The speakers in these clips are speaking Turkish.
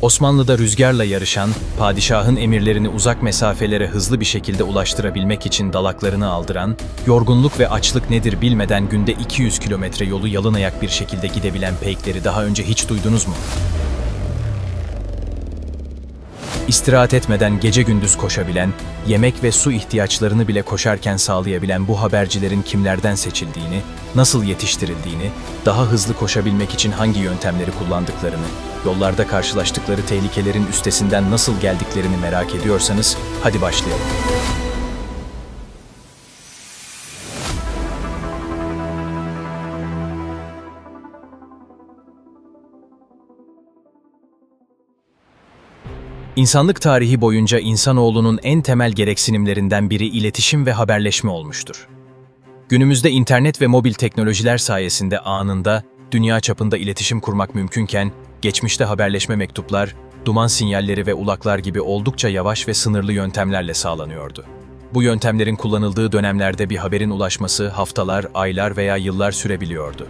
Osmanlı'da rüzgarla yarışan, padişahın emirlerini uzak mesafelere hızlı bir şekilde ulaştırabilmek için dalaklarını aldıran, yorgunluk ve açlık nedir bilmeden günde 200 kilometre yolu yalın bir şekilde gidebilen peykleri daha önce hiç duydunuz mu? İstirahat etmeden gece gündüz koşabilen, yemek ve su ihtiyaçlarını bile koşarken sağlayabilen bu habercilerin kimlerden seçildiğini, nasıl yetiştirildiğini, daha hızlı koşabilmek için hangi yöntemleri kullandıklarını, yollarda karşılaştıkları tehlikelerin üstesinden nasıl geldiklerini merak ediyorsanız, hadi başlayalım. İnsanlık tarihi boyunca insanoğlunun en temel gereksinimlerinden biri iletişim ve haberleşme olmuştur. Günümüzde internet ve mobil teknolojiler sayesinde anında, dünya çapında iletişim kurmak mümkünken, geçmişte haberleşme mektuplar, duman sinyalleri ve ulaklar gibi oldukça yavaş ve sınırlı yöntemlerle sağlanıyordu. Bu yöntemlerin kullanıldığı dönemlerde bir haberin ulaşması haftalar, aylar veya yıllar sürebiliyordu.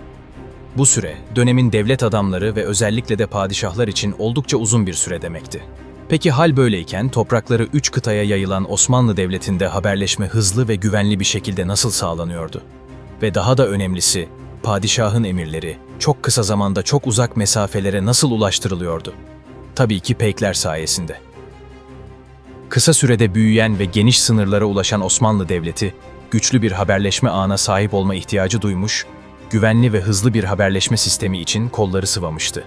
Bu süre, dönemin devlet adamları ve özellikle de padişahlar için oldukça uzun bir süre demekti. Peki hal böyleyken toprakları 3 kıtaya yayılan Osmanlı Devleti'nde haberleşme hızlı ve güvenli bir şekilde nasıl sağlanıyordu? Ve daha da önemlisi, padişahın emirleri çok kısa zamanda çok uzak mesafelere nasıl ulaştırılıyordu? Tabii ki peykler sayesinde. Kısa sürede büyüyen ve geniş sınırlara ulaşan Osmanlı Devleti, güçlü bir haberleşme ağına sahip olma ihtiyacı duymuş, güvenli ve hızlı bir haberleşme sistemi için kolları sıvamıştı.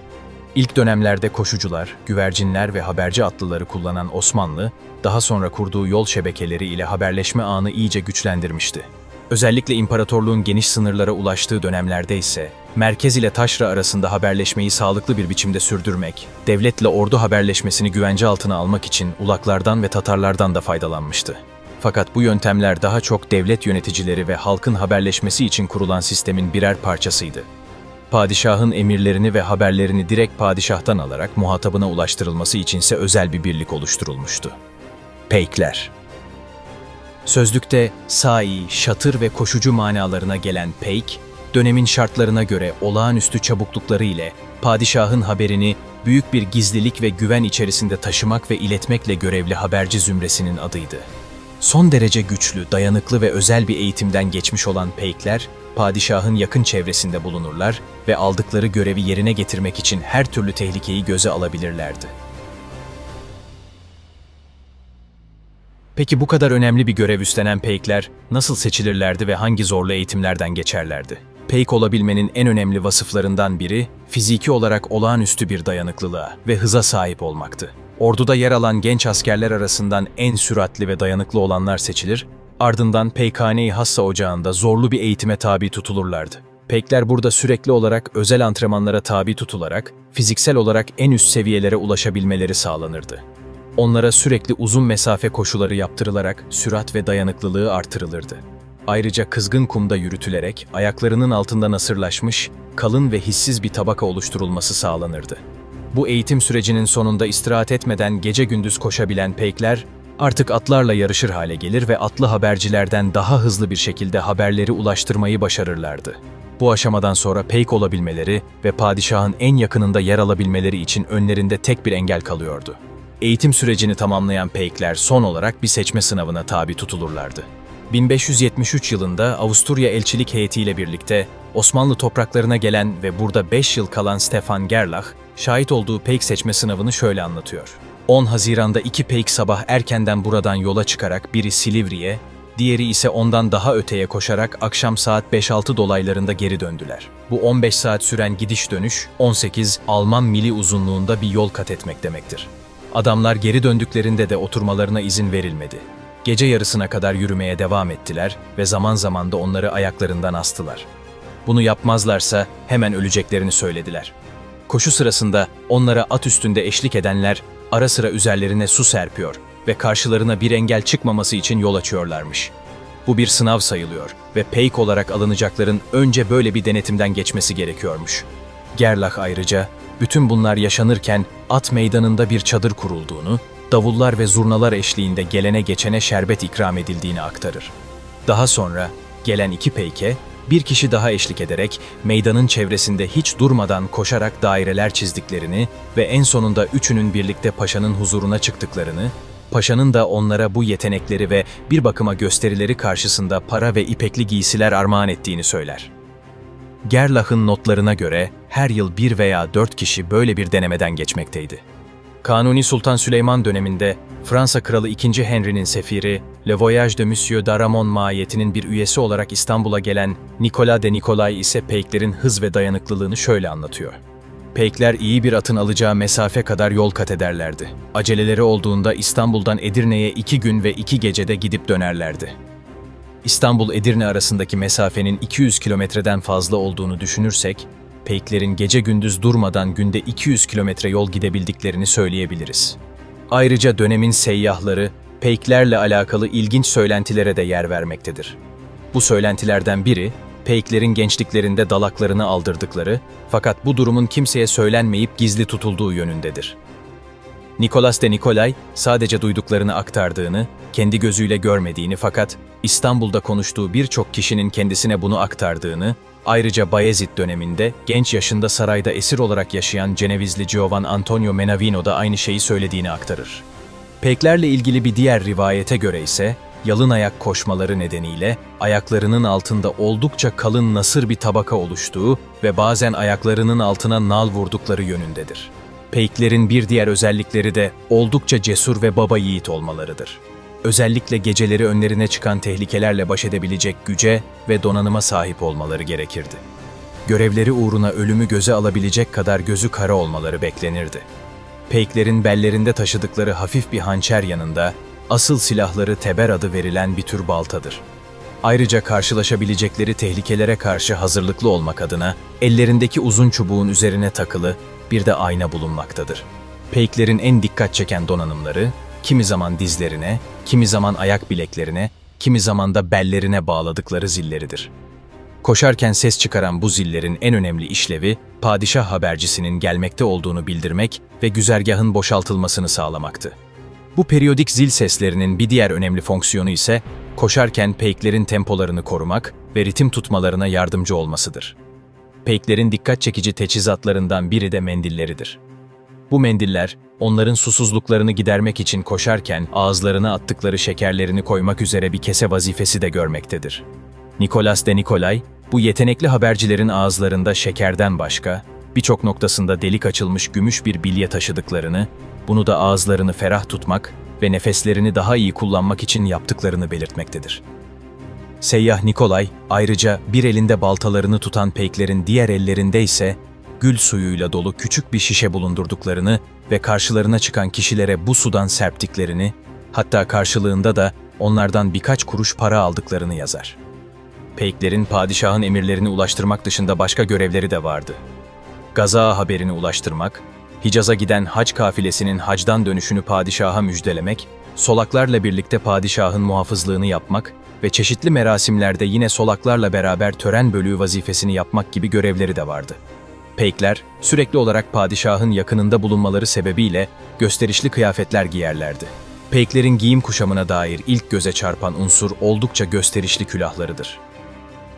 İlk dönemlerde koşucular, güvercinler ve haberci atlıları kullanan Osmanlı, daha sonra kurduğu yol şebekeleri ile haberleşme ağını iyice güçlendirmişti. Özellikle imparatorluğun geniş sınırlara ulaştığı dönemlerde ise, merkez ile taşra arasında haberleşmeyi sağlıklı bir biçimde sürdürmek, devletle ordu haberleşmesini güvence altına almak için Ulaklardan ve Tatarlardan da faydalanmıştı. Fakat bu yöntemler daha çok devlet yöneticileri ve halkın haberleşmesi için kurulan sistemin birer parçasıydı. Padişahın emirlerini ve haberlerini direkt padişahtan alarak muhatabına ulaştırılması içinse özel bir birlik oluşturulmuştu. Peykler. Sözlükte sai, şatır ve koşucu manalarına gelen peyk, dönemin şartlarına göre olağanüstü çabuklukları ile padişahın haberini büyük bir gizlilik ve güven içerisinde taşımak ve iletmekle görevli haberci zümresinin adıydı. Son derece güçlü, dayanıklı ve özel bir eğitimden geçmiş olan peykler, padişahın yakın çevresinde bulunurlar ve aldıkları görevi yerine getirmek için her türlü tehlikeyi göze alabilirlerdi. Peki bu kadar önemli bir görev üstlenen peykler nasıl seçilirlerdi ve hangi zorlu eğitimlerden geçerlerdi? Peyk olabilmenin en önemli vasıflarından biri, fiziki olarak olağanüstü bir dayanıklılığa ve hıza sahip olmaktı. Orduda yer alan genç askerler arasından en süratli ve dayanıklı olanlar seçilir, ardından Peykhane-i Hassa Ocağı'nda zorlu bir eğitime tabi tutulurlardı. Peykler burada sürekli olarak özel antrenmanlara tabi tutularak, fiziksel olarak en üst seviyelere ulaşabilmeleri sağlanırdı. Onlara sürekli uzun mesafe koşuları yaptırılarak sürat ve dayanıklılığı artırılırdı. Ayrıca kızgın kumda yürütülerek ayaklarının altında nasırlaşmış, kalın ve hissiz bir tabaka oluşturulması sağlanırdı. Bu eğitim sürecinin sonunda istirahat etmeden gece gündüz koşabilen peykler, artık atlarla yarışır hale gelir ve atlı habercilerden daha hızlı bir şekilde haberleri ulaştırmayı başarırlardı. Bu aşamadan sonra peyk olabilmeleri ve padişahın en yakınında yer alabilmeleri için önlerinde tek bir engel kalıyordu. Eğitim sürecini tamamlayan peykler son olarak bir seçme sınavına tabi tutulurlardı. 1573 yılında Avusturya elçilik heyetiyle birlikte Osmanlı topraklarına gelen ve burada 5 yıl kalan Stefan Gerlach, şahit olduğu peyk seçme sınavını şöyle anlatıyor. 10 Haziran'da 2 peyk sabah erkenden buradan yola çıkarak biri Silivri'ye, diğeri ise ondan daha öteye koşarak akşam saat 5-6 dolaylarında geri döndüler. Bu 15 saat süren gidiş dönüş, 18 Alman mili uzunluğunda bir yol kat etmek demektir. Adamlar geri döndüklerinde de oturmalarına izin verilmedi. Gece yarısına kadar yürümeye devam ettiler ve zaman zaman da onları ayaklarından astılar. Bunu yapmazlarsa hemen öleceklerini söylediler. Koşu sırasında onlara at üstünde eşlik edenler ara sıra üzerlerine su serpiyor ve karşılarına bir engel çıkmaması için yol açıyorlarmış. Bu bir sınav sayılıyor ve peyk olarak alınacakların önce böyle bir denetimden geçmesi gerekiyormuş. Gerlach ayrıca, bütün bunlar yaşanırken at meydanında bir çadır kurulduğunu, davullar ve zurnalar eşliğinde gelene geçene şerbet ikram edildiğini aktarır. Daha sonra gelen 2 peyke, Bir kişi daha eşlik ederek meydanın çevresinde hiç durmadan koşarak daireler çizdiklerini ve en sonunda üçünün birlikte paşanın huzuruna çıktıklarını, paşanın da onlara bu yetenekleri ve bir bakıma gösterileri karşısında para ve ipekli giysiler armağan ettiğini söyler. Gerlach'ın notlarına göre her yıl 1 veya 4 kişi böyle bir denemeden geçmekteydi. Kanuni Sultan Süleyman döneminde Fransa Kralı II. Henry'nin sefiri, Le Voyage de Monsieur d'Aramon mahiyetinin bir üyesi olarak İstanbul'a gelen Nicolas de Nicolay ise peyklerin hız ve dayanıklılığını şöyle anlatıyor. Peykler iyi bir atın alacağı mesafe kadar yol kat ederlerdi. Aceleleri olduğunda İstanbul'dan Edirne'ye 2 gün ve 2 gecede gidip dönerlerdi. İstanbul-Edirne arasındaki mesafenin 200 kilometreden fazla olduğunu düşünürsek, peyklerin gece gündüz durmadan günde 200 kilometre yol gidebildiklerini söyleyebiliriz. Ayrıca dönemin seyyahları, peyklerle alakalı ilginç söylentilere de yer vermektedir. Bu söylentilerden biri, peyklerin gençliklerinde dalaklarını aldırdıkları, fakat bu durumun kimseye söylenmeyip gizli tutulduğu yönündedir. Nicolas de Nicolay, sadece duyduklarını aktardığını, kendi gözüyle görmediğini fakat İstanbul'da konuştuğu birçok kişinin kendisine bunu aktardığını, ayrıca Bayezid döneminde genç yaşında sarayda esir olarak yaşayan Cenevizli Giovan Antonio Menavino da aynı şeyi söylediğini aktarır. Peyklerle ilgili bir diğer rivayete göre ise, yalın ayak koşmaları nedeniyle ayaklarının altında oldukça kalın nasır bir tabaka oluştuğu ve bazen ayaklarının altına nal vurdukları yönündedir. Peyklerin bir diğer özellikleri de oldukça cesur ve baba yiğit olmalarıdır. Özellikle geceleri önlerine çıkan tehlikelerle baş edebilecek güce ve donanıma sahip olmaları gerekirdi. Görevleri uğruna ölümü göze alabilecek kadar gözü kara olmaları beklenirdi. Peyklerin bellerinde taşıdıkları hafif bir hançer yanında, asıl silahları teber adı verilen bir tür baltadır. Ayrıca karşılaşabilecekleri tehlikelere karşı hazırlıklı olmak adına ellerindeki uzun çubuğun üzerine takılı bir de ayna bulunmaktadır. Peyklerin en dikkat çeken donanımları, kimi zaman dizlerine, kimi zaman ayak bileklerine, kimi zaman da bellerine bağladıkları zilleridir. Koşarken ses çıkaran bu zillerin en önemli işlevi, padişah habercisinin gelmekte olduğunu bildirmek ve güzergahın boşaltılmasını sağlamaktı. Bu periyodik zil seslerinin bir diğer önemli fonksiyonu ise, koşarken peyklerin tempolarını korumak ve ritim tutmalarına yardımcı olmasıdır. Peyklerin dikkat çekici teçhizatlarından biri de mendilleridir. Bu mendiller, onların susuzluklarını gidermek için koşarken ağızlarına attıkları şekerlerini koymak üzere bir kese vazifesi de görmektedir. Nicolas de Nicolay, bu yetenekli habercilerin ağızlarında şekerden başka, birçok noktasında delik açılmış gümüş bir bilye taşıdıklarını, bunu da ağızlarını ferah tutmak ve nefeslerini daha iyi kullanmak için yaptıklarını belirtmektedir. Seyyah Nicolay, ayrıca bir elinde baltalarını tutan peyklerin diğer ellerinde ise gül suyuyla dolu küçük bir şişe bulundurduklarını ve karşılarına çıkan kişilere bu sudan serptiklerini, hatta karşılığında da onlardan birkaç kuruş para aldıklarını yazar. Peyklerin padişahın emirlerini ulaştırmak dışında başka görevleri de vardı. Gaza haberini ulaştırmak, Hicaz'a giden hac kafilesinin hacdan dönüşünü padişaha müjdelemek, solaklarla birlikte padişahın muhafızlığını yapmak ve çeşitli merasimlerde yine solaklarla beraber tören bölüğü vazifesini yapmak gibi görevleri de vardı. Peykler, sürekli olarak padişahın yakınında bulunmaları sebebiyle gösterişli kıyafetler giyerlerdi. Peyklerin giyim kuşamına dair ilk göze çarpan unsur oldukça gösterişli külahlarıdır.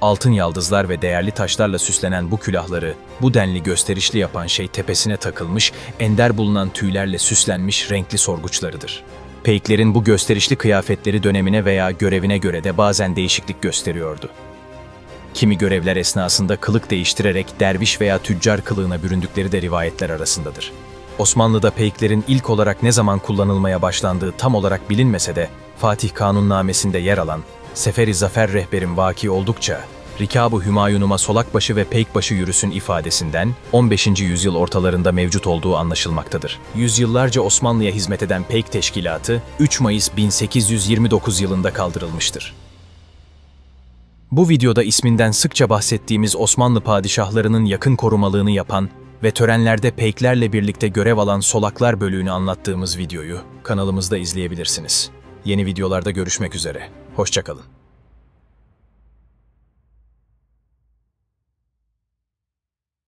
Altın yaldızlar ve değerli taşlarla süslenen bu külahları, bu denli gösterişli yapan şey tepesine takılmış, ender bulunan tüylerle süslenmiş renkli sorguçlarıdır. Peyklerin bu gösterişli kıyafetleri dönemine veya görevine göre de bazen değişiklik gösteriyordu. Kimi görevler esnasında kılık değiştirerek derviş veya tüccar kılığına büründükleri de rivayetler arasındadır. Osmanlı'da peyklerin ilk olarak ne zaman kullanılmaya başlandığı tam olarak bilinmese de, Fatih Kanunnamesi'nde yer alan Seferi Zafer Rehber'in vaki oldukça, Rikâb-ı Hümayunuma solakbaşı ve peykbaşı yürüsün ifadesinden 15. yüzyıl ortalarında mevcut olduğu anlaşılmaktadır. Yüzyıllarca Osmanlı'ya hizmet eden Peyk Teşkilatı 3 Mayıs 1829 yılında kaldırılmıştır. Bu videoda isminden sıkça bahsettiğimiz Osmanlı padişahlarının yakın korumalığını yapan ve törenlerde peyklerle birlikte görev alan solaklar bölüğünü anlattığımız videoyu kanalımızda izleyebilirsiniz. Yeni videolarda görüşmek üzere. Hoşça kalın.